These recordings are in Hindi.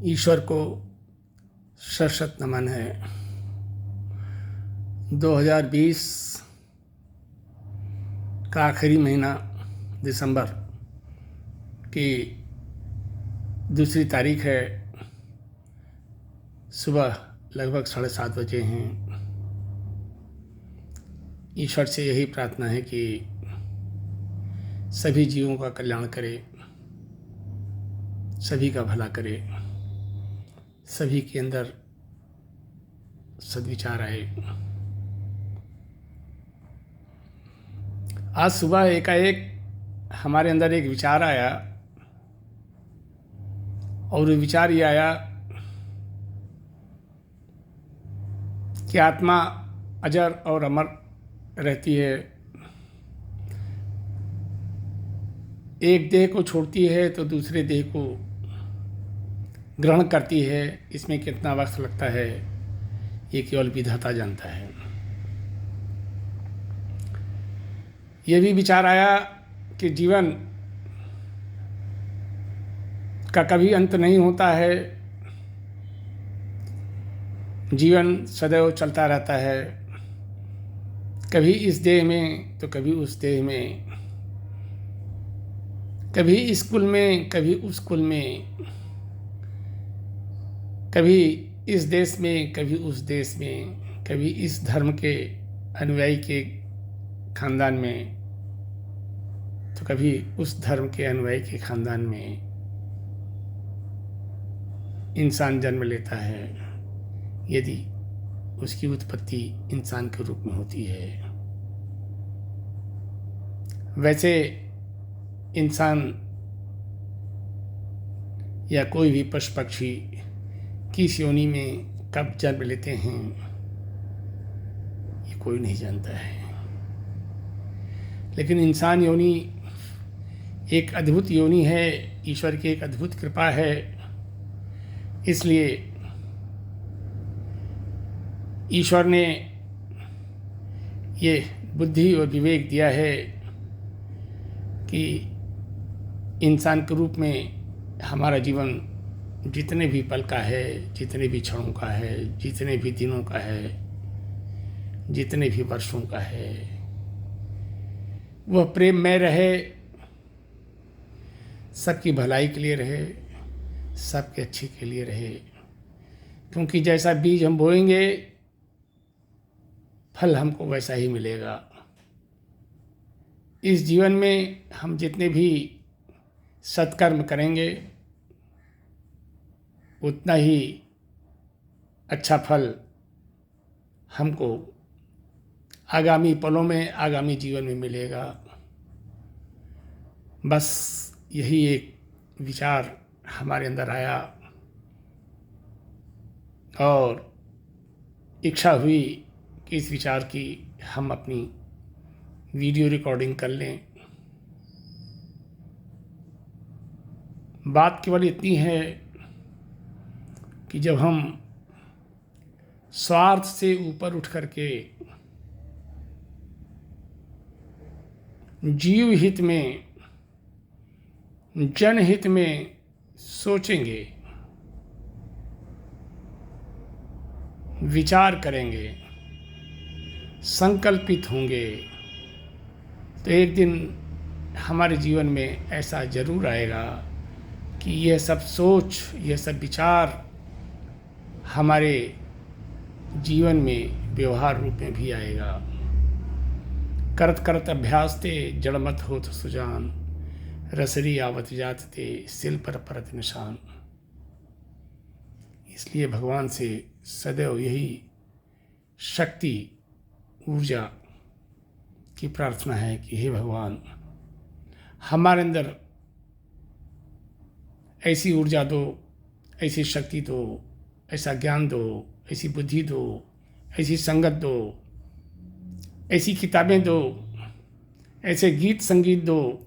ईश्वर को शत नमन है। 2020 का आखिरी महीना दिसंबर की दूसरी तारीख है। सुबह लगभग 7:30 बजे हैं। ईश्वर से यही प्रार्थना है कि सभी जीवों का कल्याण करे, सभी का भला करे, सभी के अंदर सद्विचार आए। आज सुबह एकाएक हमारे अंदर एक विचार आया और विचार ये आया कि आत्मा अजर और अमर रहती है। एक देह को छोड़ती है तो दूसरे देह को ग्रहण करती है। इसमें कितना वक्त लगता है ये केवल विधाता जानता है। ये भी विचार आया कि जीवन का कभी अंत नहीं होता है, जीवन सदैव चलता रहता है, कभी इस देह में तो कभी उस देह में, कभी इस कुल में कभी उस कुल में, कभी इस देश में कभी उस देश में, कभी इस धर्म के अनुयायी के खानदान में तो कभी उस धर्म के अनुयायी के खानदान में इंसान जन्म लेता है, यदि उसकी उत्पत्ति इंसान के रूप में होती है। वैसे इंसान या कोई भी पशु पक्षी किस योनि में कब जन्म लेते हैं ये कोई नहीं जानता है, लेकिन इंसान योनि एक अद्भुत योनि है, ईश्वर की एक अद्भुत कृपा है। इसलिए ईश्वर ने ये बुद्धि और विवेक दिया है कि इंसान के रूप में हमारा जीवन जितने भी पल का है, जितने भी क्षणों का है, जितने भी दिनों का है, जितने भी वर्षों का है, वह प्रेम में रहे, सबकी भलाई के लिए रहे, सबके अच्छे के लिए रहे। क्योंकि जैसा बीज हम बोएंगे फल हमको वैसा ही मिलेगा। इस जीवन में हम जितने भी सत्कर्म करेंगे उतना ही अच्छा फल हमको आगामी पलों में, आगामी जीवन में मिलेगा। बस यही एक विचार हमारे अंदर आया और इच्छा हुई कि इस विचार की हम अपनी वीडियो रिकॉर्डिंग कर लें। बात केवल इतनी है कि जब हम स्वार्थ से ऊपर उठ करके जीव हित में, जनहित में सोचेंगे, विचार करेंगे, संकल्पित होंगे तो एक दिन हमारे जीवन में ऐसा जरूर आएगा कि यह सब सोच, यह सब विचार हमारे जीवन में व्यवहार रूप में भी आएगा। करत करत अभ्यास ते जड़मत होत सुजान, रसरी आवत जात ते सिल पर परत निशान। इसलिए भगवान से सदैव यही शक्ति, ऊर्जा की प्रार्थना है कि हे भगवान, हमारे अंदर ऐसी ऊर्जा दो, ऐसी शक्ति दो, ऐसा ज्ञान दो, ऐसी बुद्धि दो, ऐसी संगत दो, ऐसी किताबें दो, ऐसे गीत संगीत दो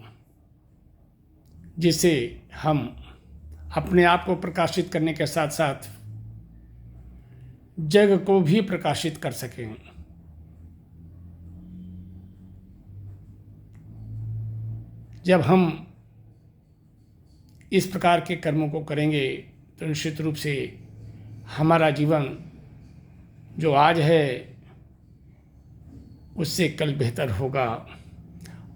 जिससे हम अपने आप को प्रकाशित करने के साथ साथ जग को भी प्रकाशित कर सकें। जब हम इस प्रकार के कर्मों को करेंगे तो निश्चित रूप से हमारा जीवन जो आज है उससे कल बेहतर होगा।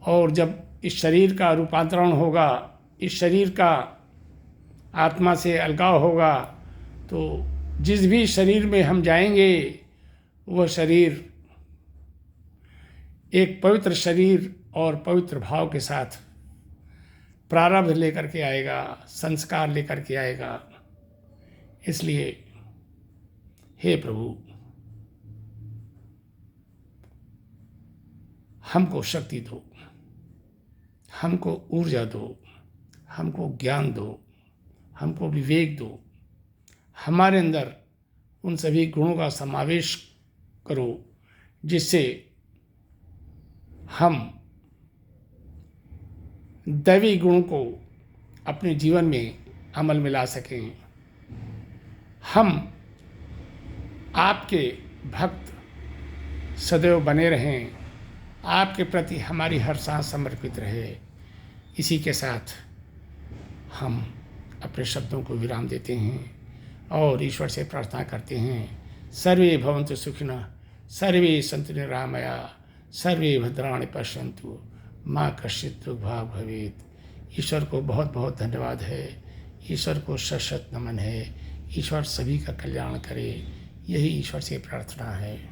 और जब इस शरीर का रूपांतरण होगा, इस शरीर का आत्मा से अलगाव होगा, तो जिस भी शरीर में हम जाएंगे वह शरीर एक पवित्र शरीर और पवित्र भाव के साथ प्रारब्ध लेकर के आएगा, संस्कार लेकर के आएगा। इसलिए हे प्रभु, हमको शक्ति दो, हमको ऊर्जा दो, हमको ज्ञान दो, हमको विवेक दो, हमारे अंदर उन सभी गुणों का समावेश करो जिससे हम दैवी गुणों को अपने जीवन में अमल में ला सकें। हम आपके भक्त सदैव बने रहें, आपके प्रति हमारी हर सांस समर्पित रहे। इसी के साथ हम अपने शब्दों को विराम देते हैं और ईश्वर से प्रार्थना करते हैं, सर्वे भवन्तु सुखिनः, सर्वे सन्तु निरामया, सर्वे भद्राणि पश्यन्तु, माँ कश्चित् दुर्भाग् भवेत्। ईश्वर को बहुत बहुत धन्यवाद है, ईश्वर को शत शत नमन है। ईश्वर सभी का कल्याण करे, यही ईश्वर से प्रार्थना है।